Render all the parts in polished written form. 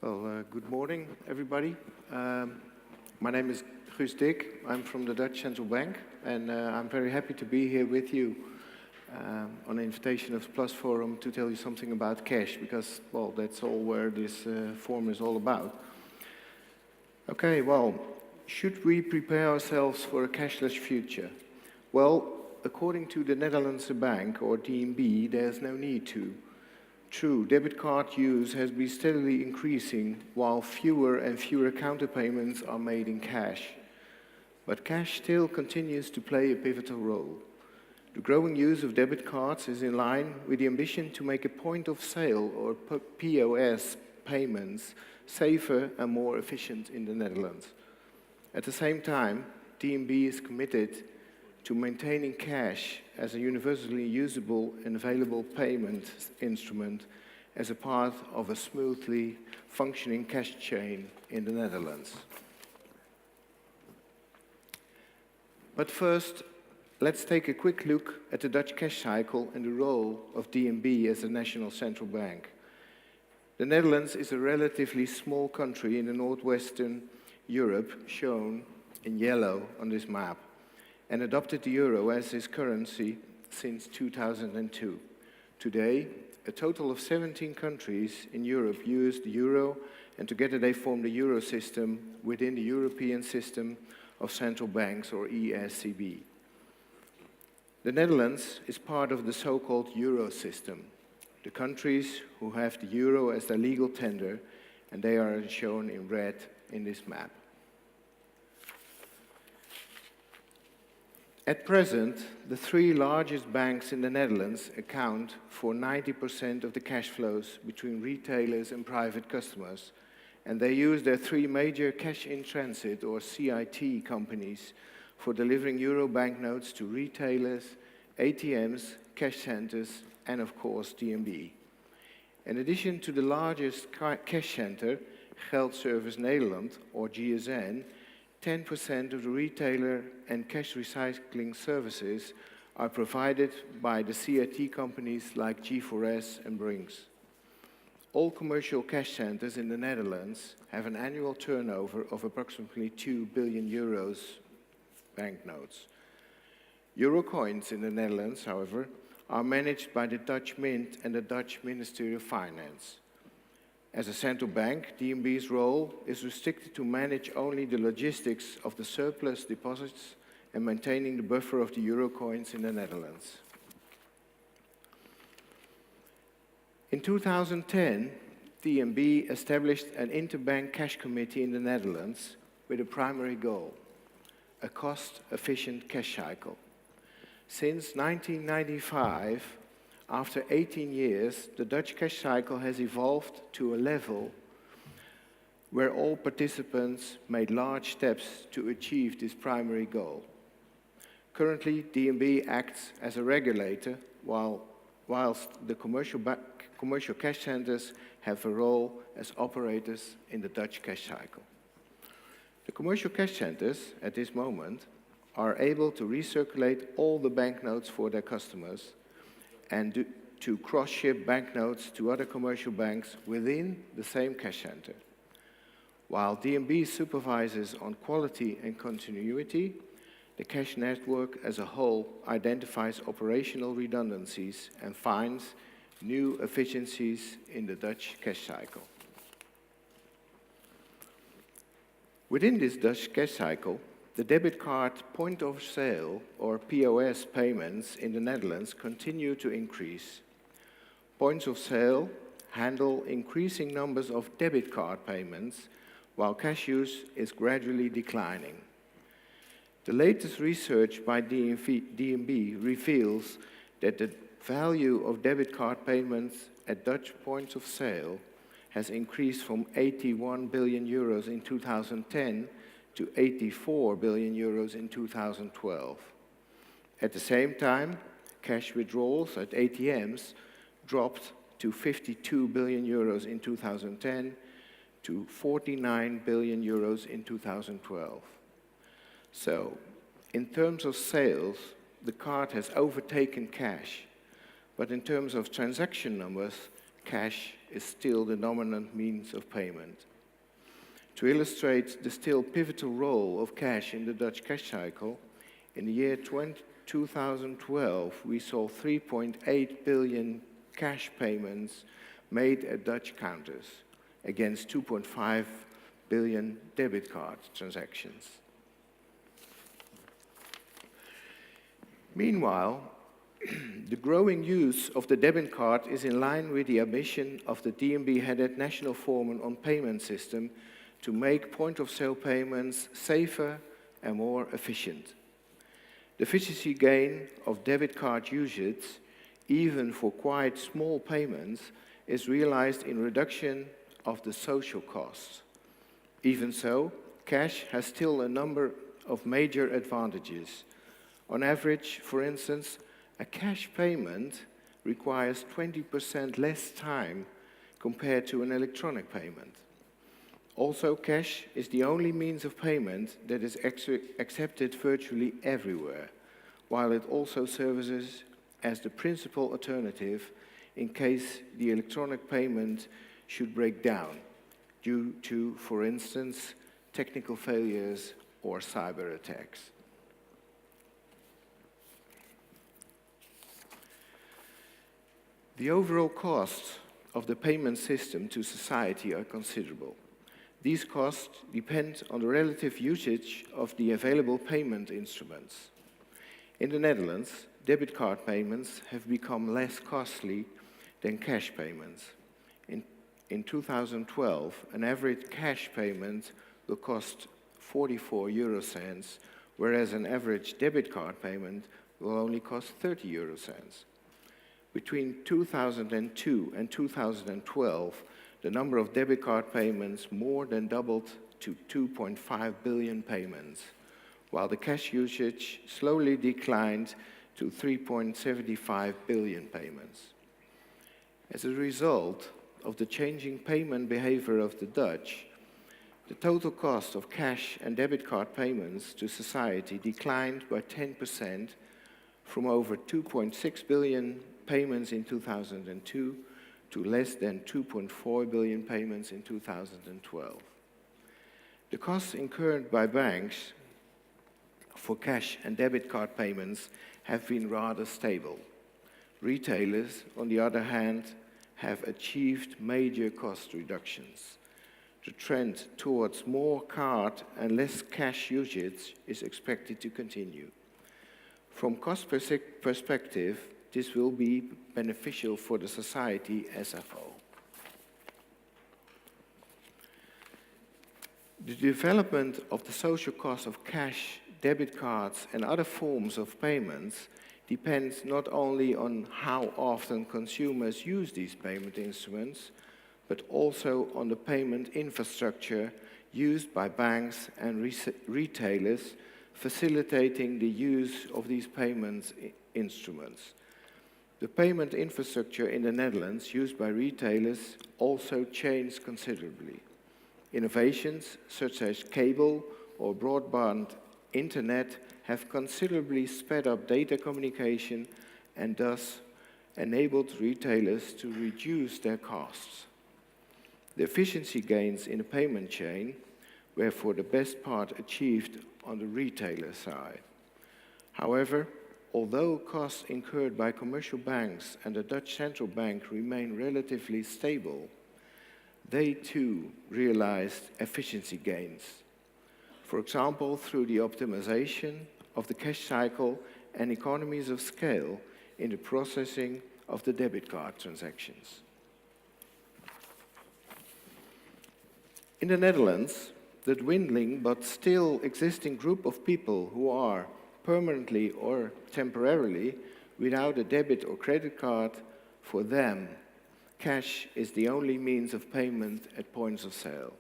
Good morning, everybody. My name is Guus Dik. I'm from the Dutch Central Bank, and I'm very happy to be here with you on the invitation of the PLAS-Forum to tell you something about cash, because, well, that's all where this forum is all about. Okay, well, should we prepare ourselves for a cashless future? Well, according to the Nederlandsche Bank, or DNB, there's no need to. True, debit card use has been steadily increasing while fewer and fewer counterpayments are made in cash. But cash still continues to play a pivotal role. The growing use of debit cards is in line with the ambition to make a point of sale or POS payments safer and more efficient in the Netherlands. At the same time, DNB is committed to maintaining cash as a universally usable and available payment instrument as a part of a smoothly functioning cash chain in the Netherlands. But first, let's take a quick look at the Dutch cash cycle and the role of DNB as a national central bank. The Netherlands is a relatively small country in the northwestern Europe, shown in yellow on this map, and adopted the euro as its currency since 2002. Today, a total of 17 countries in Europe use the euro, and together they form the Eurosystem within the European System of Central Banks, or ESTC. The Netherlands is part of the so-called Eurosystem, the countries who have the euro as their legal tender, and they are shown in red in this map. At present, the three largest banks in the Netherlands account for 90% of the cash flows between retailers and private customers, and they use their three major cash-in-transit, or CIT, companies for delivering euro banknotes to retailers, ATMs, cash centers, and of course DNB. In addition to the largest cash center, Geldservice Nederland, or GSN, 10% of the retailer and cash recycling services are provided by the CIT companies like G4S and Brinks. All commercial cash centers in the Netherlands have an annual turnover of approximately 2 billion euros banknotes. Euro coins in the Netherlands, however, are managed by the Dutch Mint and the Dutch Ministry of Finance. As a central bank, DNB's role is restricted to manage only the logistics of the surplus deposits and maintaining the buffer of the euro coins in the Netherlands. In 2010, DNB established an interbank cash committee in the Netherlands with a primary goal: a cost-efficient cash cycle. Since 1995, after 18 years, the Dutch cash cycle has evolved to a level where all participants made large steps to achieve this primary goal. Currently, DNB acts as a regulator, whilst the commercial cash centers have a role as operators in the Dutch cash cycle. The commercial cash centers, at this moment, are able to recirculate all the banknotes for their customers and to cross-ship banknotes to other commercial banks within the same cash center. While DNB supervises on quality and continuity, the cash network as a whole identifies operational redundancies and finds new efficiencies in the Dutch cash cycle. Within this Dutch cash cycle, the debit card point of sale, or POS payments in the Netherlands continue to increase. Points of sale handle increasing numbers of debit card payments, while cash use is gradually declining. The latest research by DNB reveals that the value of debit card payments at Dutch points of sale has increased from 81 billion euros in 2010 to 84 billion euros in 2012. At the same time, cash withdrawals at ATMs dropped to 52 billion euros in 2010 to 49 billion euros in 2012. So, in terms of sales, the card has overtaken cash, but in terms of transaction numbers, cash is still the dominant means of payment. To illustrate the still pivotal role of cash in the Dutch cash cycle, in the year 2012, we saw 3.8 billion cash payments made at Dutch counters against 2.5 billion debit card transactions. Meanwhile, the growing use of the debit card is in line with the ambition of the DNB-headed National Forum on Payment System to make point-of-sale payments safer and more efficient. The efficiency gain of debit card usage, even for quite small payments, is realized in reduction of the social costs. Even so, cash has still a number of major advantages. On average, for instance, a cash payment requires 20% less time compared to an electronic payment. Also, cash is the only means of payment that is accepted virtually everywhere, while it also serves as the principal alternative in case the electronic payment should break down due to, for instance, technical failures or cyber attacks. The overall costs of the payment system to society are considerable. These costs depend on the relative usage of the available payment instruments. In the Netherlands, debit card payments have become less costly than cash payments. In 2012, an average cash payment will cost 44 euro cents, whereas an average debit card payment will only cost 30 euro cents. Between 2002 and 2012, the number of debit card payments more than doubled to 2.5 billion payments, while the cash usage slowly declined to 3.75 billion payments. As a result of the changing payment behavior of the Dutch, the total cost of cash and debit card payments to society declined by 10% from over 2.6 billion payments in 2002 to less than 2.4 billion payments in 2012. The costs incurred by banks for cash and debit card payments have been rather stable. Retailers, on the other hand, have achieved major cost reductions. The trend towards more card and less cash usage is expected to continue. From cost perspective, this will be beneficial for the society as a whole. The development of the social cost of cash, debit cards, and other forms of payments depends not only on how often consumers use these payment instruments, but also on the payment infrastructure used by banks and retailers facilitating the use of these payment instruments. The payment infrastructure in the Netherlands used by retailers also changed considerably. Innovations such as cable or broadband internet have considerably sped up data communication and thus enabled retailers to reduce their costs. The efficiency gains in the payment chain were for the best part achieved on the retailer side. However, although costs incurred by commercial banks and the Dutch Central Bank remain relatively stable, they too realized efficiency gains. For example, through the optimization of the cash cycle and economies of scale in the processing of the debit card transactions. In the Netherlands, the dwindling but still existing group of people who are permanently or temporarily without a debit or credit card, for them, cash is the only means of payment at points of sale.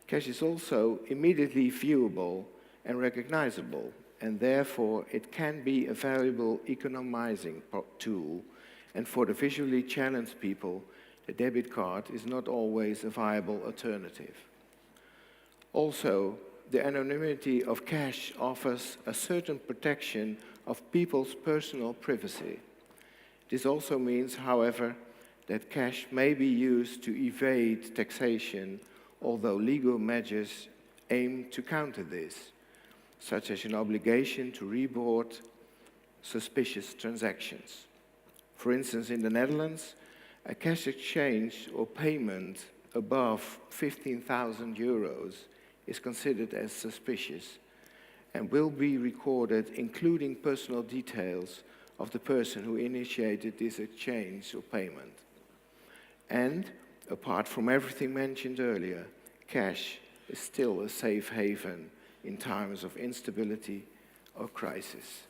Cash is also immediately viewable and recognizable, and therefore it can be a valuable economizing tool, and for the visually challenged people, the debit card is not always a viable alternative. Also, the anonymity of cash offers a certain protection of people's personal privacy. This also means, however, that cash may be used to evade taxation, although legal measures aim to counter this, such as an obligation to report suspicious transactions. For instance, in the Netherlands, a cash exchange or payment above 15,000 euros is considered as suspicious and will be recorded, including personal details of the person who initiated this exchange or payment. And, apart from everything mentioned earlier, cash is still a safe haven in times of instability or crisis.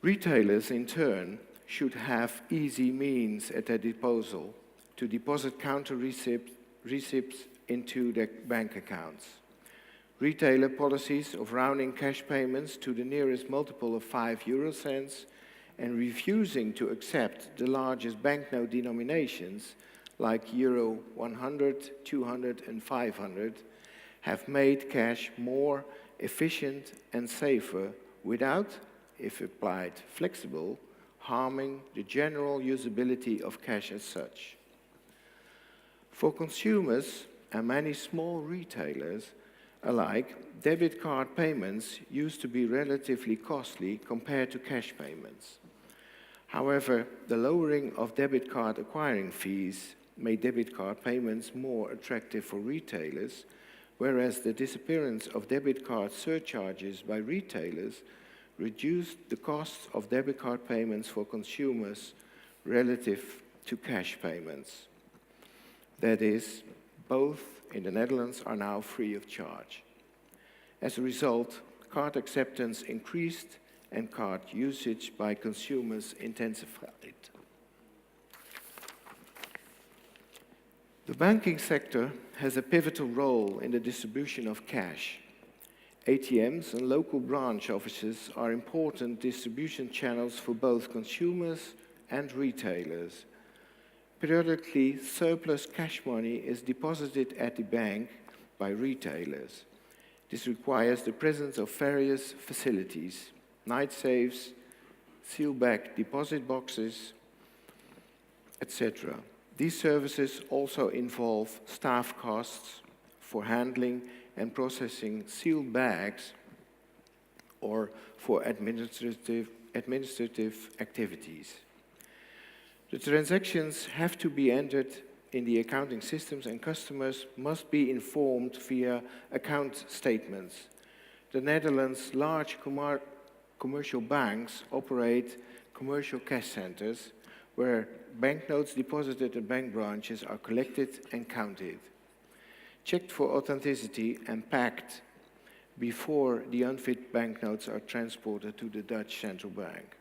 Retailers, in turn, should have easy means at their disposal to deposit counter receipts into their bank accounts. Retailer policies of rounding cash payments to the nearest multiple of 5 euro cents and refusing to accept the largest banknote denominations like euro 100, 200 and 500 have made cash more efficient and safer without, if applied flexible, harming the general usability of cash as such. For consumers and many small retailers alike, debit card payments used to be relatively costly compared to cash payments. However, the lowering of debit card acquiring fees made debit card payments more attractive for retailers, whereas the disappearance of debit card surcharges by retailers reduced the costs of debit card payments for consumers relative to cash payments. That is, both in the Netherlands are now free of charge. As a result, card acceptance increased and card usage by consumers intensified. The banking sector has a pivotal role in the distribution of cash. ATMs and local branch offices are important distribution channels for both consumers and retailers. Periodically, surplus cash money is deposited at the bank by retailers. This requires the presence of various facilities, night safes, seal-back deposit boxes, etc. These services also involve staff costs for handling and processing sealed bags or for administrative activities. The transactions have to be entered in the accounting systems and customers must be informed via account statements. The Netherlands' large commercial banks operate commercial cash centers where banknotes deposited at bank branches are collected and counted, checked for authenticity and packed before the unfit banknotes are transported to the Dutch central bank.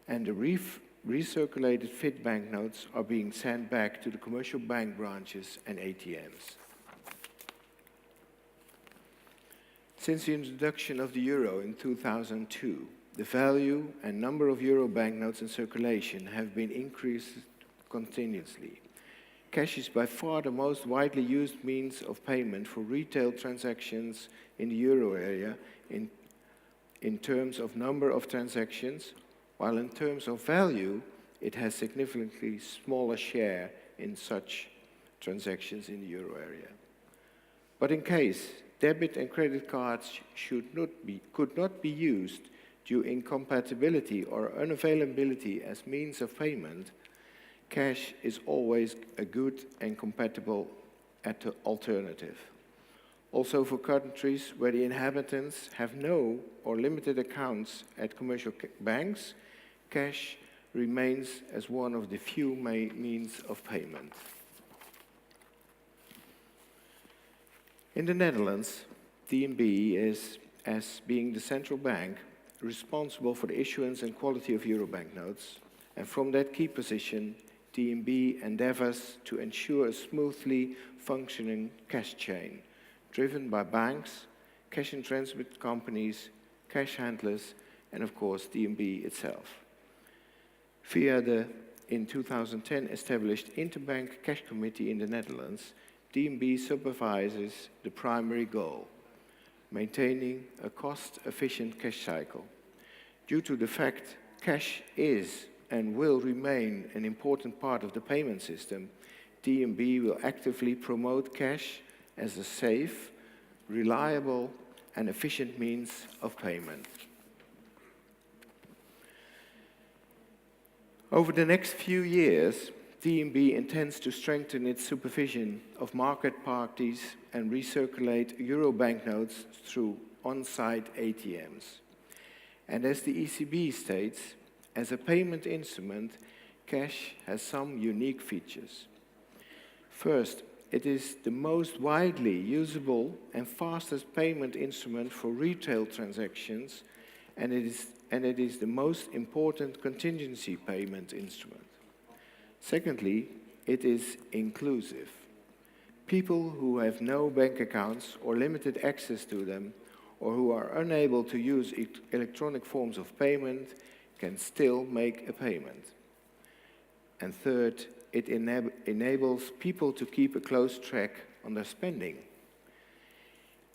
And the recirculated fit banknotes are being sent back to the commercial bank branches and ATMs. Since the introduction of the euro in 2002, the value and number of euro banknotes in circulation have been increased continuously. Cash is by far the most widely used means of payment for retail transactions in the euro area in terms of number of transactions, while in terms of value, it has significantly smaller share in such transactions in the euro area. But in case debit and credit cards could not be used due to incompatibility or unavailability as means of payment, cash is always a good and compatible alternative. Also for countries where the inhabitants have no or limited accounts at commercial banks, cash remains as one of the few means of payment. In the Netherlands, DNB is, as being the central bank, responsible for the issuance and quality of euro banknotes, and from that key position, DNB endeavors to ensure a smoothly functioning cash chain, driven by banks, cash and transit companies, cash handlers, and of course DNB itself. Via the, in 2010, established Interbank Cash Committee in the Netherlands, DNB supervises the primary goal, maintaining a cost-efficient cash cycle. Due to the fact cash is and will remain an important part of the payment system, DNB will actively promote cash as a safe, reliable, and efficient means of payment. Over the next few years, DNB intends to strengthen its supervision of market parties and recirculate euro banknotes through on-site ATMs. And as the ECB states, as a payment instrument, cash has some unique features. First, it is the most widely usable and fastest payment instrument for retail transactions, and it is the most important contingency payment instrument. Secondly, it is inclusive. People who have no bank accounts or limited access to them, or who are unable to use electronic forms of payment, can still make a payment. And third, it enables people to keep a close track on their spending.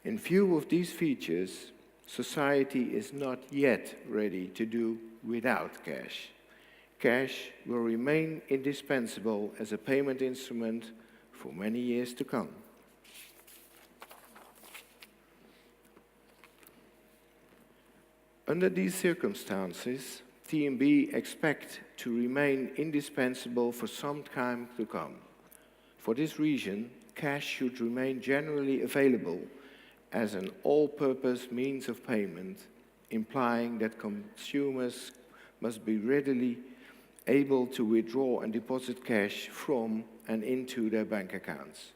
In view of these features, society is not yet ready to do without cash. Cash will remain indispensable as a payment instrument for many years to come. Under these circumstances, DNB expects to remain indispensable for some time to come. For this reason, cash should remain generally available as an all-purpose means of payment, implying that consumers must be readily able to withdraw and deposit cash from and into their bank accounts.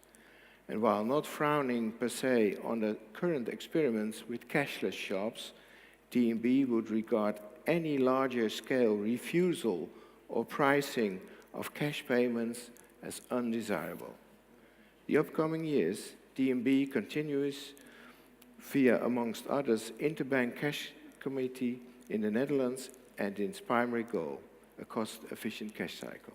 And while not frowning per se on the current experiments with cashless shops, DNB would regard any larger scale refusal or pricing of cash payments as undesirable. The upcoming years, DNB continues via, amongst others, Interbank Cash Committee in the Netherlands and its primary goal, a cost-efficient cash cycle.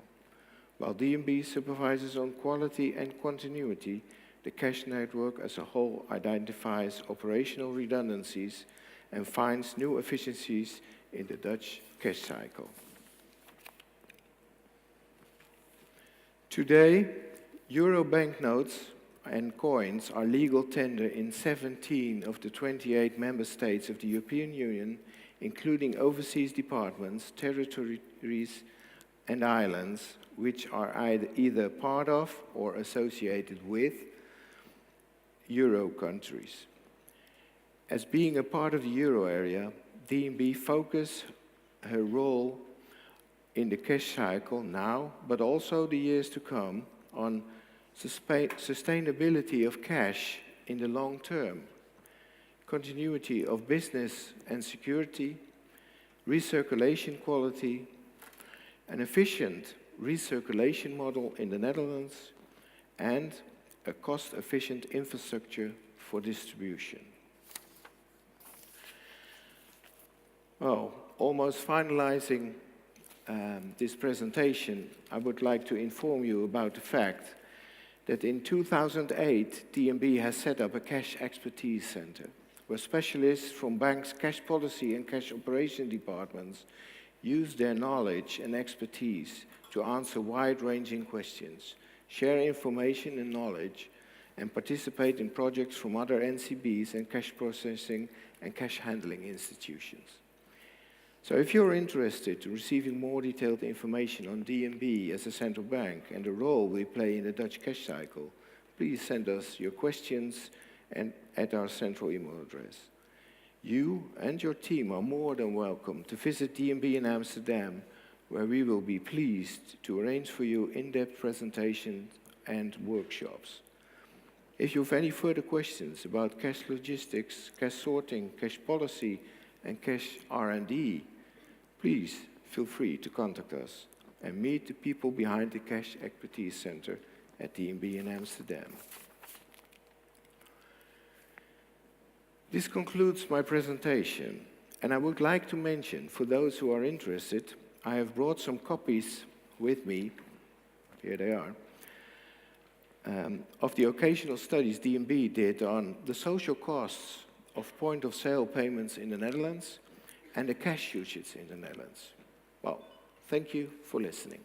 While DNB supervises on quality and continuity, the cash network as a whole identifies operational redundancies and finds new efficiencies in the Dutch cash cycle. Today, euro banknotes and coins are legal tender in 17 of the 28 member states of the European Union, including overseas departments, territories, and islands, which are either part of or associated with euro countries. As being a part of the euro area, DNB focuses her role in the cash cycle now, but also the years to come, on sustainability of cash in the long term, continuity of business and security, recirculation quality, an efficient recirculation model in the Netherlands, and a cost-efficient infrastructure for distribution. Well, almost finalizing this presentation, I would like to inform you about the fact that in 2008, DNB has set up a cash expertise center, where specialists from banks' cash policy and cash operation departments use their knowledge and expertise to answer wide-ranging questions, share information and knowledge, and participate in projects from other NCBs and cash processing and cash handling institutions. So if you're interested in receiving more detailed information on DNB as a central bank and the role we play in the Dutch cash cycle, please send us your questions at our central email address. You and your team are more than welcome to visit DNB in Amsterdam, where we will be pleased to arrange for you in-depth presentations and workshops. If you have any further questions about cash logistics, cash sorting, cash policy, and cash R&D, please feel free to contact us and meet the people behind the Cash Expertise Center at DNB in Amsterdam. This concludes my presentation, and I would like to mention, for those who are interested, I have brought some copies with me, here they are, of the occasional studies DNB did on the social costs of point-of-sale payments in the Netherlands and the cash usage in the Netherlands. Well, thank you for listening.